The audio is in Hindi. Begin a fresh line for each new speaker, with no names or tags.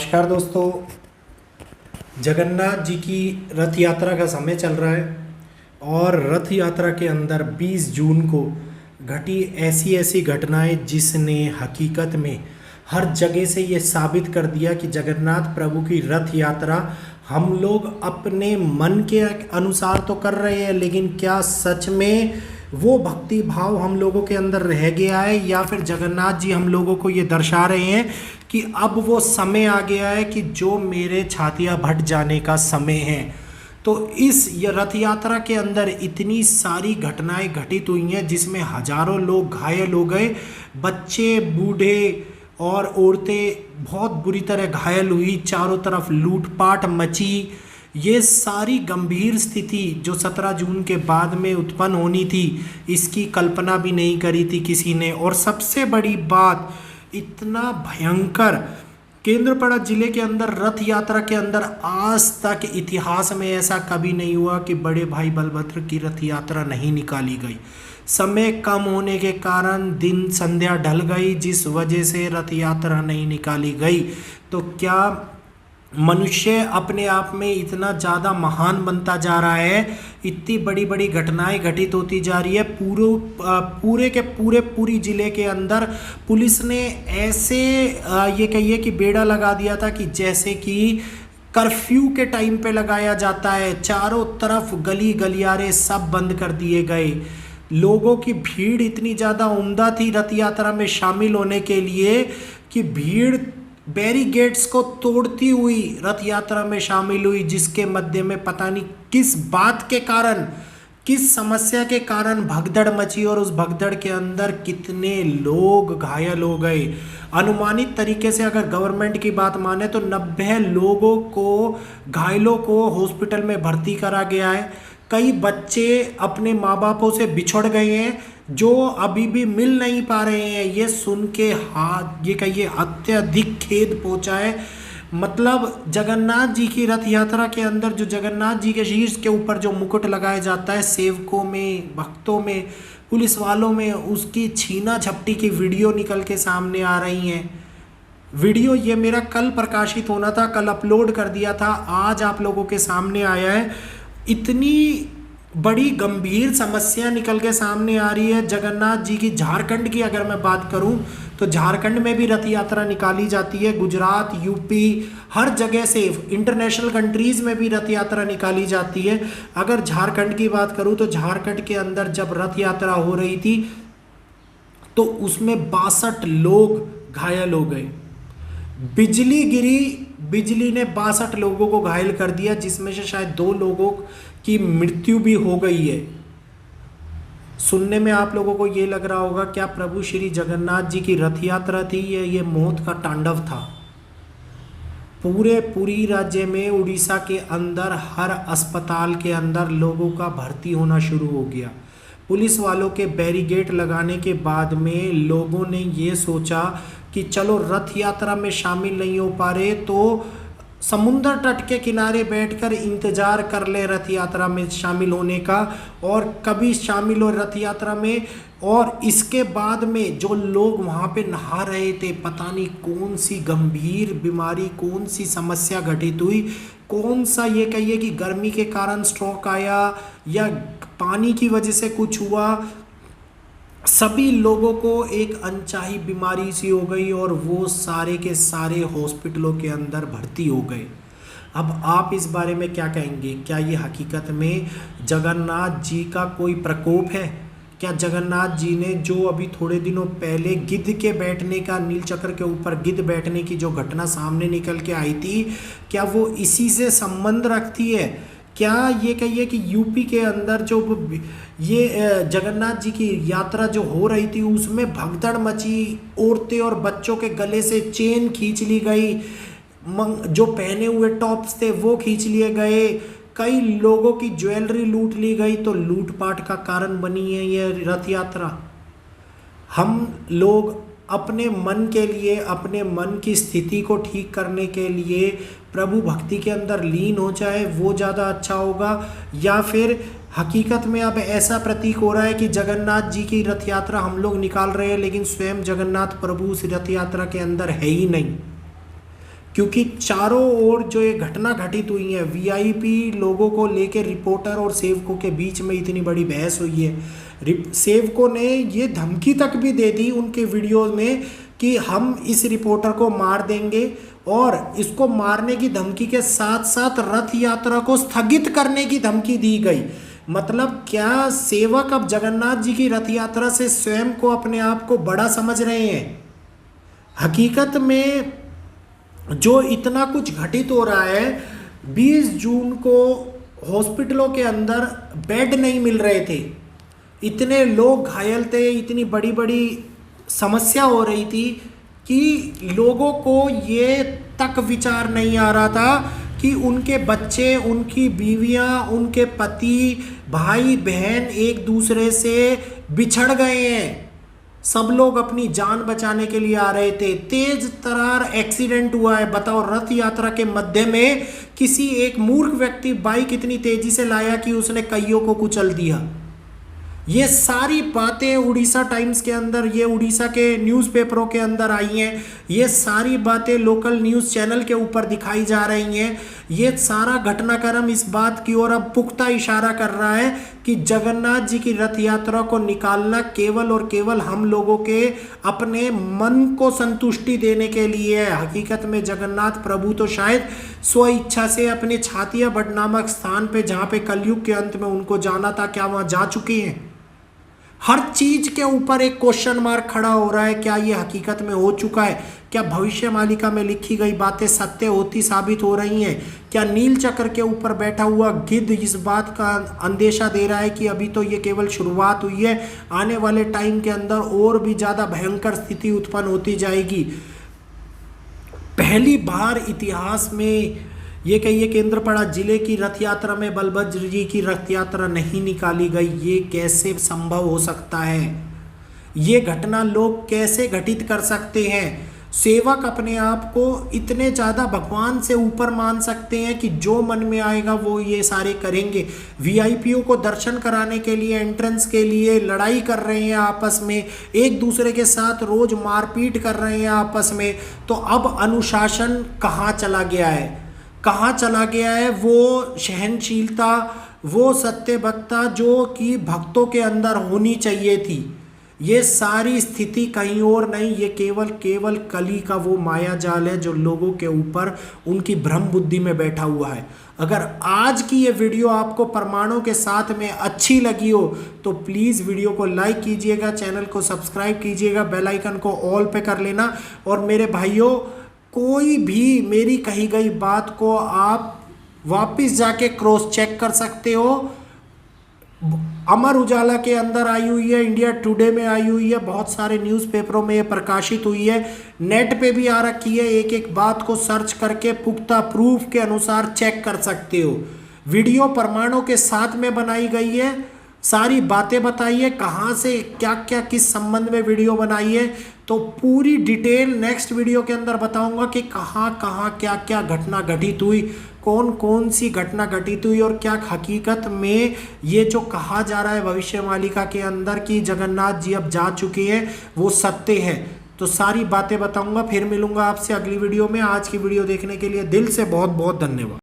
नमस्कार दोस्तों। जगन्नाथ जी की रथ यात्रा का समय चल रहा है और रथ यात्रा के अंदर 20 जून को घटी ऐसी ऐसी घटनाएं जिसने हकीकत में हर जगह से ये साबित कर दिया कि जगन्नाथ प्रभु की रथ यात्रा हम लोग अपने मन के अनुसार तो कर रहे हैं, लेकिन क्या सच में वो भक्ति भाव हम लोगों के अंदर रह गया है, या फिर जगन्नाथ जी हम लोगों को ये दर्शा रहे हैं कि अब वो समय आ गया है कि जो मेरे छातियाँ भट जाने का समय है। तो इस रथ यात्रा के अंदर इतनी सारी घटनाएं घटित हुई हैं जिसमें हजारों लोग घायल हो गए, बच्चे बूढ़े और औरतें बहुत बुरी तरह घायल हुई, चारों तरफ लूटपाट मची। ये सारी गंभीर स्थिति जो 17 जून के बाद में उत्पन्न होनी थी, इसकी कल्पना भी नहीं करी थी किसी ने। और सबसे बड़ी बात, इतना भयंकर केंद्रपाड़ा जिले के अंदर रथ यात्रा के अंदर आज तक इतिहास में ऐसा कभी नहीं हुआ कि बड़े भाई बलभद्र की रथ यात्रा नहीं निकाली गई। समय कम होने के कारण दिन संध्या ढल गई, जिस वजह से रथ यात्रा नहीं निकाली गई। तो क्या मनुष्य अपने आप में इतना ज़्यादा महान बनता जा रहा है, इतनी बड़ी बड़ी घटनाएं घटित होती जा रही है। पूरे जिले के अंदर पुलिस ने ऐसे ये कहिए कि बेड़ा लगा दिया था कि जैसे कि कर्फ्यू के टाइम पे लगाया जाता है। चारों तरफ गली गलियारे सब बंद कर दिए गए। लोगों की भीड़ इतनी ज़्यादा उमदा थी रथ यात्रा में शामिल होने के लिए कि भीड़ बैरिकेड्स को तोड़ती हुई रथ यात्रा में शामिल हुई, जिसके मध्य में पता नहीं किस बात के कारण, किस समस्या के कारण भगदड़ मची और उस भगदड़ के अंदर कितने लोग घायल हो गए। अनुमानित तरीके से अगर गवर्नमेंट की बात माने तो 90 लोगों को, घायलों को हॉस्पिटल में भर्ती करा गया है। कई बच्चे अपने माँ बापों से बिछड़ गए हैं जो अभी भी मिल नहीं पा रहे हैं। ये सुन के ये कहिए अत्यधिक खेद पहुंचा है। मतलब जगन्नाथ जी की रथ यात्रा के अंदर जो जगन्नाथ जी के शीर्ष के ऊपर जो मुकुट लगाया जाता है, सेवकों में, भक्तों में, पुलिस वालों में, उसकी छीना झपटी की वीडियो निकल के सामने आ रही हैं। वीडियो ये मेरा कल प्रकाशित होना था, कल अपलोड कर दिया था, आज आप लोगों के सामने आया है। इतनी बड़ी गंभीर समस्या निकल के सामने आ रही है जगन्नाथ जी की। झारखंड की अगर मैं बात करूं तो झारखंड में भी रथ यात्रा निकाली जाती है। गुजरात, यूपी, हर जगह से इंटरनेशनल कंट्रीज में भी रथ यात्रा निकाली जाती है। अगर झारखंड की बात करूं तो झारखंड के अंदर जब रथ यात्रा हो रही थी तो उसमें 62 लोग घायल हो गए। बिजली गिरी, बिजली ने 62 लोगों को घायल कर दिया, जिसमें से शायद 2 लोगों की मृत्यु भी हो गई है। सुनने में आप लोगों को ये लग रहा होगा क्या प्रभु श्री जगन्नाथ जी की रथ यात्रा थी या ये मौत का तांडव था। पूरी राज्य में, उड़ीसा के अंदर हर अस्पताल के अंदर लोगों का भर्ती होना शुरू हो गया। पुलिस वालों के बैरिकेड लगाने के बाद में लोगों ने ये सोचा कि चलो रथ यात्रा में शामिल नहीं हो पा रहे तो समुद्र तट के किनारे बैठकर इंतजार कर ले रथ यात्रा में शामिल होने का, और कभी शामिल हो रथ यात्रा में। और इसके बाद में जो लोग वहाँ पे नहा रहे थे, पता नहीं कौन सी गंभीर बीमारी, कौन सी समस्या घटित हुई, कौन सा ये कहिए कि गर्मी के कारण स्ट्रोक आया या पानी की वजह से कुछ हुआ, सभी लोगों को एक अनचाही बीमारी सी हो गई और वो सारे के सारे हॉस्पिटलों के अंदर भर्ती हो गए। अब आप इस बारे में क्या कहेंगे? क्या ये हकीकत में जगन्नाथ जी का कोई प्रकोप है? क्या जगन्नाथ जी ने जो अभी थोड़े दिनों पहले गिद्ध के बैठने का, नीलचक्र के ऊपर गिद्ध बैठने की जो घटना सामने निकल के आई थी, क्या वो इसी से संबंध रखती है? क्या ये कहिए कि यूपी के अंदर जो ये जगन्नाथ जी की यात्रा जो हो रही थी उसमें भगदड़ मची, औरतें और बच्चों के गले से चेन खींच ली गई, जो पहने हुए टॉप्स थे वो खींच लिए गए, कई लोगों की ज्वेलरी लूट ली गई। तो लूटपाट का कारण बनी है ये रथ यात्रा। हम लोग अपने मन के लिए, अपने मन की स्थिति को ठीक करने के लिए प्रभु भक्ति के अंदर लीन हो जाए, वो ज़्यादा अच्छा होगा। या फिर हकीकत में अब ऐसा प्रतीक हो रहा है कि जगन्नाथ जी की रथ यात्रा हम लोग निकाल रहे हैं, लेकिन स्वयं जगन्नाथ प्रभु उस रथ यात्रा के अंदर है ही नहीं। क्योंकि चारों ओर जो ये घटना घटित हुई है, वीआईपी लोगों को लेकर रिपोर्टर और सेवकों के बीच में इतनी बड़ी बहस हुई है। सेवकों ने ये धमकी तक भी दे दी उनके वीडियो में कि हम इस रिपोर्टर को मार देंगे, और इसको मारने की धमकी के साथ साथ रथ यात्रा को स्थगित करने की धमकी दी गई। मतलब क्या सेवक अब जगन्नाथ जी की रथ यात्रा से स्वयं को, अपने आप को बड़ा समझ रहे हैं? हकीकत में जो इतना कुछ घटित हो रहा है, 20 जून को हॉस्पिटलों के अंदर बेड नहीं मिल रहे थे, इतने लोग घायल थे, इतनी बड़ी बड़ी समस्या हो रही थी कि लोगों को ये तक विचार नहीं आ रहा था कि उनके बच्चे, उनकी बीवियां, उनके पति, भाई बहन एक दूसरे से बिछड़ गए हैं। सब लोग अपनी जान बचाने के लिए आ रहे थे, तेज तरार एक्सीडेंट हुआ है। बताओ, रथ यात्रा के मध्य में किसी एक मूर्ख व्यक्ति बाइक इतनी तेजी से लाया कि उसने कईयों को कुचल दिया। ये सारी बातें उड़ीसा टाइम्स के अंदर, ये उड़ीसा के न्यूज़पेपरों के अंदर आई हैं, ये सारी बातें लोकल न्यूज़ चैनल के ऊपर दिखाई जा रही हैं। ये सारा घटनाक्रम इस बात की ओर अब पुख्ता इशारा कर रहा है कि जगन्नाथ जी की रथ यात्रा को निकालना केवल और केवल हम लोगों के अपने मन को संतुष्टि देने के लिए है। हकीकत में जगन्नाथ प्रभु तो शायद स्व इच्छा से अपने छातिया बट नामक स्थान पे, जहाँ पे कलयुग के अंत में उनको जाना था, क्या वहाँ जा चुके हैं? हर चीज के ऊपर एक क्वेश्चन मार्क खड़ा हो रहा है। क्या ये हकीकत में हो चुका है? क्या भविष्य मालिका में लिखी गई बातें सत्य होती साबित हो रही हैं? क्या नील चक्र के ऊपर बैठा हुआ गिद्ध इस बात का अंदेशा दे रहा है कि अभी तो ये केवल शुरुआत हुई है, आने वाले टाइम के अंदर और भी ज्यादा भयंकर स्थिति उत्पन्न होती जाएगी? पहली बार इतिहास में ये कहिए केंद्रपाड़ा जिले की रथ यात्रा में बलभद्र जी की रथ यात्रा नहीं निकाली गई। ये कैसे संभव हो सकता है? ये घटना लोग कैसे घटित कर सकते हैं? सेवक अपने आप को इतने ज़्यादा भगवान से ऊपर मान सकते हैं कि जो मन में आएगा वो ये सारे करेंगे। वीआईपीओ को दर्शन कराने के लिए, एंट्रेंस के लिए लड़ाई कर रहे हैं आपस में, एक दूसरे के साथ रोज मारपीट कर रहे हैं आपस में। तो अब अनुशासन कहाँ चला गया है? कहाँ चला गया है वो सहनशीलता, वो सत्यवक्ता जो कि भक्तों के अंदर होनी चाहिए थी? ये सारी स्थिति कहीं और नहीं, ये केवल कली का वो माया जाल है जो लोगों के ऊपर उनकी भ्रम बुद्धि में बैठा हुआ है। अगर आज की ये वीडियो आपको प्रमाणों के साथ में अच्छी लगी हो तो प्लीज़ वीडियो को लाइक कीजिएगा, चैनल को सब्सक्राइब कीजिएगा, बेल आइकन को ऑल पे कर लेना। और मेरे भाइयों, कोई भी मेरी कही गई बात को आप वापस जाके क्रॉस चेक कर सकते हो। अमर उजाला के अंदर आई हुई है, इंडिया टुडे में आई हुई है, बहुत सारे न्यूज़पेपरों में ये प्रकाशित हुई है, नेट पे भी आ रखी है। एक एक बात को सर्च करके पुख्ता प्रूफ के अनुसार चेक कर सकते हो। वीडियो प्रमाणों के साथ में बनाई गई है, सारी बातें बताई है, कहाँ से क्या क्या किस संबंध में वीडियो बनाई है, तो पूरी डिटेल नेक्स्ट वीडियो के अंदर बताऊंगा कि कहाँ कहाँ क्या क्या घटना घटित हुई, कौन कौन सी घटना घटित हुई, और क्या हकीकत में ये जो कहा जा रहा है भविष्य मालिका के अंदर कि जगन्नाथ जी अब जा चुके हैं वो सत्य है। तो सारी बातें बताऊंगा। फिर मिलूंगा आपसे अगली वीडियो में। आज की वीडियो देखने के लिए दिल से बहुत बहुत धन्यवाद।